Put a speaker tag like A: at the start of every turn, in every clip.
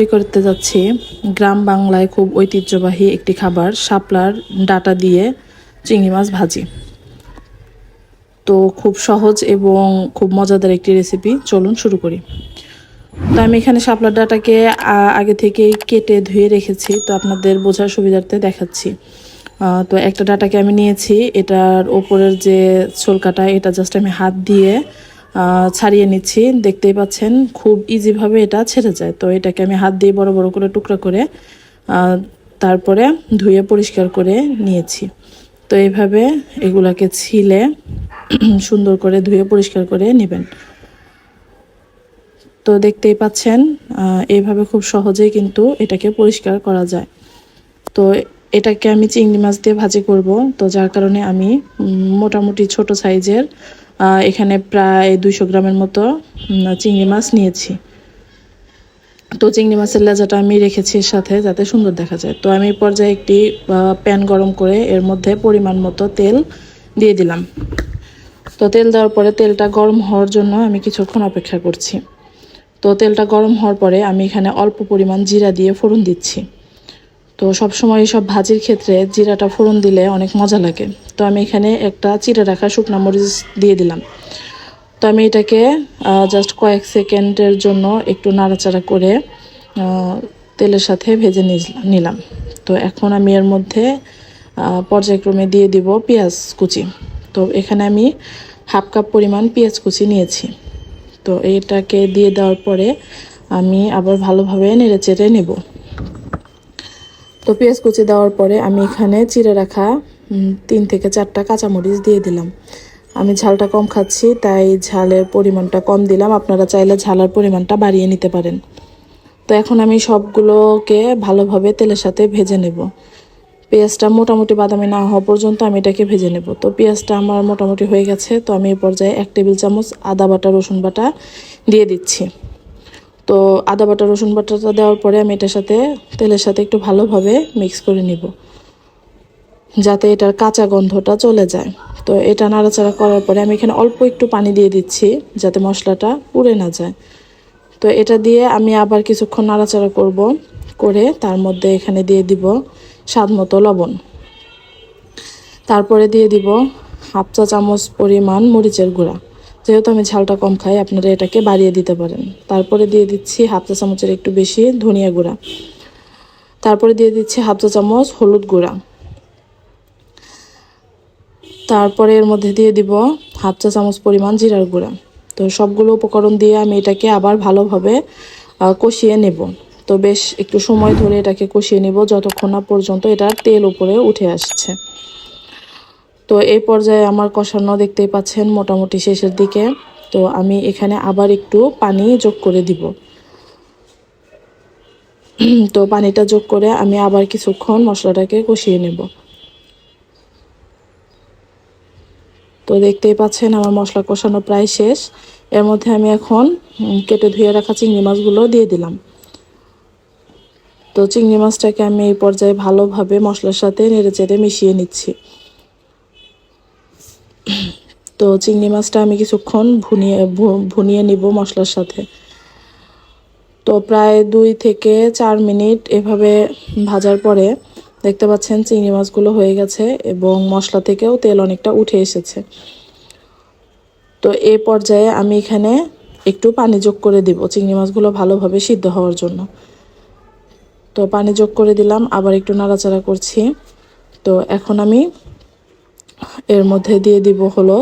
A: তৈরি করতে যাচ্ছি গ্রাম বাংলায় খুব ঐতিহ্যবাহী একটি খাবার শাপলার ডাটা দিয়ে চিংড়ি মাছ ভাজি। তো খুব সহজ এবং খুব মজাদার একটি রেসিপি, চলুন শুরু করি। তো আমি এখানে শাপলার ডাটাকে আগে থেকেই কেটে ধুয়ে রেখেছি, তো আপনাদের বোঝার সুবিধার্থে দেখাচ্ছি। তো একটা ডাটাকে আমি নিয়েছি, এটার ওপরের যে ছোলকাটা এটা জাস্ট আমি হাত দিয়ে ছাড়িয়ে নিচ্ছি। দেখতেই পাচ্ছেন খুব ইজিভাবে এটা ছেড়ে যায়। তো এটাকে আমি হাত দিয়ে বড় বড় করে টুকরা করে তারপরে ধুয়ে পরিষ্কার করে নিয়েছি। তো এইভাবে এগুলাকে ছিলে সুন্দর করে ধুয়ে পরিষ্কার করে নেবেন। তো দেখতেই পাচ্ছেন এইভাবে খুব সহজেই কিন্তু এটাকে পরিষ্কার করা যায়। তো এটাকে আমি চিংড়ি মাছ দিয়ে ভাজি করব, তো যার কারণে আমি মোটামুটি ছোট সাইজের এখানে প্রায় 200 গ্রামের মতো চিংড়ি মাছ নিয়েছি। তো চিংড়ি মাছের লেজাটা আমি রেখেছি এর সাথে, যাতে সুন্দর দেখা যায়। তো আমি পর্যায়ে একটি প্যান গরম করে এর মধ্যে পরিমাণ মতো তেল দিয়ে দিলাম। তো তেল দেওয়ার পরে তেলটা গরম হওয়ার জন্য আমি কিছুক্ষণ অপেক্ষা করছি। তো তেলটা গরম হওয়ার পরে আমি এখানে অল্প পরিমাণ জিরা দিয়ে ফোড়ন দিচ্ছি। তো সবসময় সব ভাজির ক্ষেত্রে জিরাটা ফোড়ন দিলে অনেক মজা লাগে। তো আমি এখানে একটা চিড়ে রাখা শুকনো মরিচ দিয়ে দিলাম। তো আমি এটাকে জাস্ট কয়েক সেকেন্ডের জন্য একটু নাড়াচাড়া করে তেলের সাথে ভেজে নিলাম। তো এখন আমি এর মধ্যে পর্যায়ক্রমে দিয়ে দিব পেঁয়াজ কুচি। তো এখানে আমি হাফ কাপ পরিমাণ পেঁয়াজ কুচি নিয়েছি। তো এটাকে দিয়ে দেওয়ার পরে আমি আবার ভালোভাবে নেড়েচেড়ে নেব। তো পেঁয়াজ কুচি দেওয়ার পরে আমি এখানে চিড়ে রাখা 3 থেকে 4টা কাঁচামরিচ দিয়ে দিলাম। আমি ঝালটা কম খাচ্ছি, তাই ঝালের পরিমাণটা কম দিলাম। আপনারা চাইলে ঝালের পরিমাণটা বাড়িয়ে নিতে পারেন। তো এখন আমি সবগুলোকে ভালোভাবে তেলের সাথে ভেজে নেব। পেঁয়াজটা মোটামুটি বাদামি না হওয়া পর্যন্ত আমি এটাকে ভেজে নেব। তো পেঁয়াজটা আমার মোটামুটি হয়ে গেছে। তো আমি এই পর্যায়ে 1 টেবিল চামচ আদা বাটা রসুন বাটা দিয়ে দিচ্ছি। তো আদা বাটা রসুন বাটাটা দেওয়ার পরে আমি এটার সাথে তেলের সাথে একটু ভালোভাবে মিক্স করে নিব, যাতে এটার কাঁচা গন্ধটা চলে যায়। তো এটা নাড়াচাড়া করার পরে আমি এখানে অল্প একটু পানি দিয়ে দিচ্ছি, যাতে মশলাটা পুড়ে না যায়। তো এটা দিয়ে আমি আবার কিছুক্ষণ নাড়াচাড়া করে তার মধ্যে এখানে দিয়ে দিব স্বাদ মতো লবণ। তারপরে দিয়ে দিব হাফ চা চামচ পরিমাণ মরিচের গুঁড়া। যেহেতু আমি ঝালটা কম খাই, আপনারা এটাকে বাড়িয়ে দিতে পারেন। তারপরে দিয়ে দিচ্ছি হাফ চা চামচের একটু বেশি ধনিয়া গুঁড়া। তারপরে দিয়ে দিচ্ছি হাফ চা চামচ হলুদ গুঁড়া। তারপরে এর মধ্যে দিয়ে দিব হাফ চা চামচ পরিমাণ জিরার গুঁড়া। তো সবগুলো উপকরণ দিয়ে আমি এটাকে আবার ভালোভাবে কষিয়ে নেব। তো বেশ একটু সময় ধরে এটাকে কষিয়ে নেব, যতক্ষণ না পর্যন্ত এটার তেল উপরে উঠে আসছে। তো এই পর্যায়ে আমার কষানো দেখতেই পাচ্ছেন মোটামুটি শেষের দিকে। তো আমি এখানে আবার একটু পানি যোগ করে দিব। তো পানিটা যোগ করে আমি আবার কিছুক্ষণ মশলাটাকে কষিয়ে নেব। তো দেখতেই পাচ্ছেন আমার মশলা কষানো প্রায় শেষ। এর মধ্যে আমি এখন কেটে ধুয়ে রাখা চিংড়ি মাছগুলো দিয়ে দিলাম। তো চিংড়ি মাছটাকে আমি এই পর্যায়ে ভালোভাবে মশলার সাথে নেড়েচেড়ে মিশিয়ে নিচ্ছি। তো চিংড়ি মাছটা আমি কিছুক্ষণ ভুনিয়ে নিব মশলার সাথে। তো প্রায় 2 থেকে 4 মিনিট এভাবে ভাজার পরে দেখতে পাচ্ছেন চিংড়ি মাছগুলো হয়ে গেছে এবং মশলা থেকেও তেল অনেকটা উঠে এসেছে। তো এই পর্যায়ে আমি এখানে একটু পানি যোগ করে দিব চিংড়ি মাছগুলো ভালোভাবে সিদ্ধ হওয়ার জন্য। তো পানি যোগ করে দিলাম, আবার একটু নাড়াচাড়া করছি। তো এখন আমি এর মধ্যে দিয়ে দিব হলো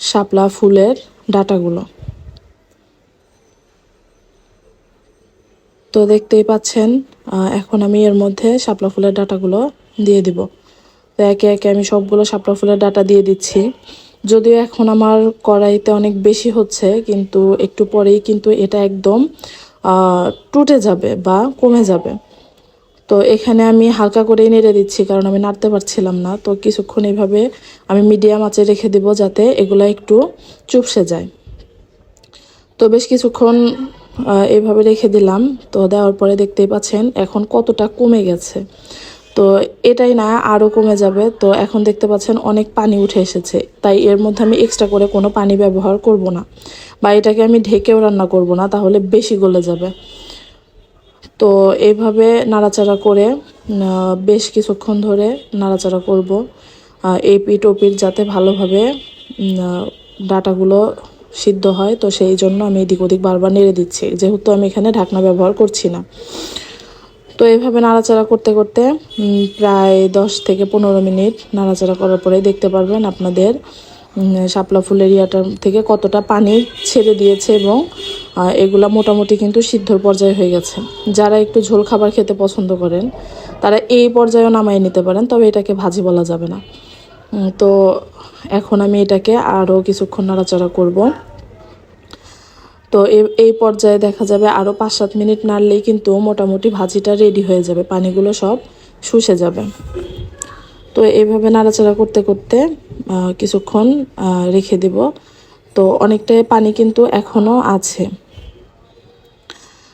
A: শাপলা ফুলের ডাঁটাগুলো। তো দেখতেই পাচ্ছেন এখন আমি এর মধ্যে শাপলা ফুলের ডাঁটাগুলো দিয়ে দিব। তো একে একে আমি সবগুলো শাপলা ফুলের ডাঁটা দিয়ে দিচ্ছি। যদিও এখন আমার কড়াইতে অনেক বেশি হচ্ছে, কিন্তু একটু পরেই কিন্তু এটা একদম টুটে যাবে বা কমে যাবে। তো এখানে আমি হালকা করেই নেড়ে দিচ্ছি, কারণ আমি নাড়তে পারছিলাম না। তো কিছুক্ষণ এইভাবে আমি মিডিয়াম আঁচে রেখে দিব, যাতে এগুলো একটু চুপসে যায়। তো বেশ কিছুক্ষণ এইভাবে রেখে দিলাম। তো দেওয়ার পরে দেখতেই পাচ্ছেন এখন কতটা কমে গেছে। তো এটাই না, আরও কমে যাবে। তো এখন দেখতে পাচ্ছেন অনেক পানি উঠে এসেছে, তাই এর মধ্যে আমি এক্সট্রা করে কোনো পানি ব্যবহার করব না, বা এটাকে আমি ঢেকেও রান্না করব না, তাহলে বেশি গলে যাবে। তো তো এইভাবে নাড়াচাড়া করে বেশ কিছুক্ষণ ধরে নাড়াচাড়া করব, এই পিঠ ও পিঠ যাতে ভালোভাবে ডাটাগুলো সিদ্ধ হয়। তো সেই জন্য আমি এদিক ওদিক বারবার নেড়ে দিচ্ছি, যেহেতু আমি এখানে ঢাকনা ব্যবহার করছি না। তো এইভাবে নাড়াচাড়া করতে করতে প্রায় 10 থেকে 15 মিনিট নাড়াচাড়া করার পরে দেখতে পারবেন আপনাদের শাপলা ফুলের ইয়াটার থেকে কতটা পানি ছেড়ে দিয়েছে, এবং এগুলা মোটামুটি কিন্তু সিদ্ধর পর্যায়ে হয়ে গেছে। যারা একটু ঝোল খাবার খেতে পছন্দ করেন তারা এই পর্যায়েও নামাই নিতে পারেন, তবে এটাকে ভাজি বলা যাবে না। তো এখন আমি এটাকে আরও কিছুক্ষণ নাড়াচাড়া করব। তো এই পর্যায়ে দেখা যাবে আরও 5-7 মিনিট নাড়লেই কিন্তু মোটামুটি ভাজিটা রেডি হয়ে যাবে, পানিগুলো সব শুষে যাবে। তো এইভাবে নাড়াচাড়া করতে করতে কিছুক্ষণ রেখে দেব। তো অনেকটাই পানি কিন্তু এখনও আছে।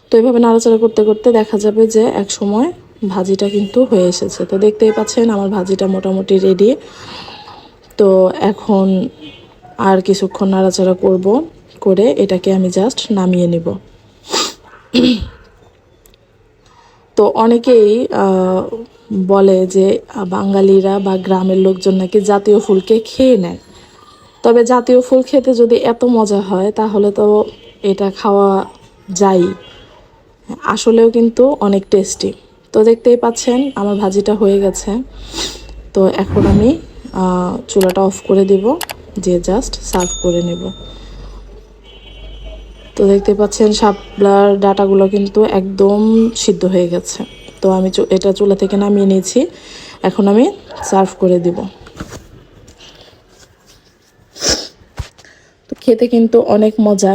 A: তো এইভাবে নাড়াচাড়া করতে করতে দেখা যাবে যে এক সময় ভাজিটা কিন্তু হয়ে এসেছে। তো দেখতেই পাচ্ছেন আমার ভাজিটা মোটামুটি রেডি। তো এখন আর কিছুক্ষণ নাড়াচাড়া করে এটাকে আমি জাস্ট নামিয়ে নেব। তো অনেকেই বলে যে বাঙালিরা বা গ্রামের লোকজন নাকি জাতীয় ফুলকে খেয়ে নেয়। তবে জাতীয় ফুল খেতে যদি এত মজা হয় তাহলে তো এটা খাওয়া যায়, আসলেও কিন্তু অনেক টেস্টি। তো দেখতেই পাচ্ছেন আমার ভাজিটা হয়ে গেছে। তো এখন আমি চুলাটা অফ করে দেব, দিয়ে জাস্ট সার্ভ করে নেব। তো দেখতে পাচ্ছেন শাপলার ডাটাগুলো কিন্তু একদম সিদ্ধ হয়ে গেছে। তো আমি এটা চুলা থেকে নামিয়ে নিয়েছি, এখন আমি সার্ভ করে দিব। তো খেতে কিন্তু অনেক মজা।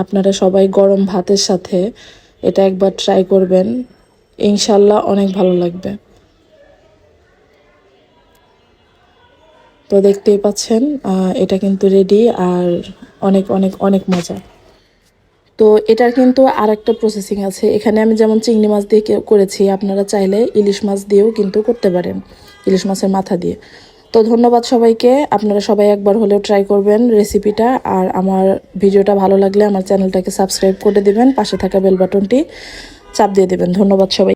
A: আপনারা সবাই গরম ভাতের সাথে এটা একবার ট্রাই করবেন, ইনশাল্লাহ অনেক ভালো লাগবে। তো দেখতেই পাচ্ছেন এটা কিন্তু রেডি, আর অনেক অনেক অনেক মজা। তো এটার কিন্তু আর একটা প্রসেসিং আছে। এখানে আমি যেমন চিংড়ি মাছ দিয়ে করেছি, আপনারা চাইলে ইলিশ মাছ দিয়েও কিন্তু করতে পারেন, ইলিশ মাছের মাথা দিয়ে। তো ধন্যবাদ সবাইকে, আপনারা সবাই একবার হলেও ট্রাই করবেন রেসিপিটা। আর আমার ভিডিওটা ভালো লাগলে আমার চ্যানেলটাকে সাবস্ক্রাইব করে দেবেন, পাশে থাকা বেল বাটনটি চাপ দিয়ে দেবেন। ধন্যবাদ সবাই।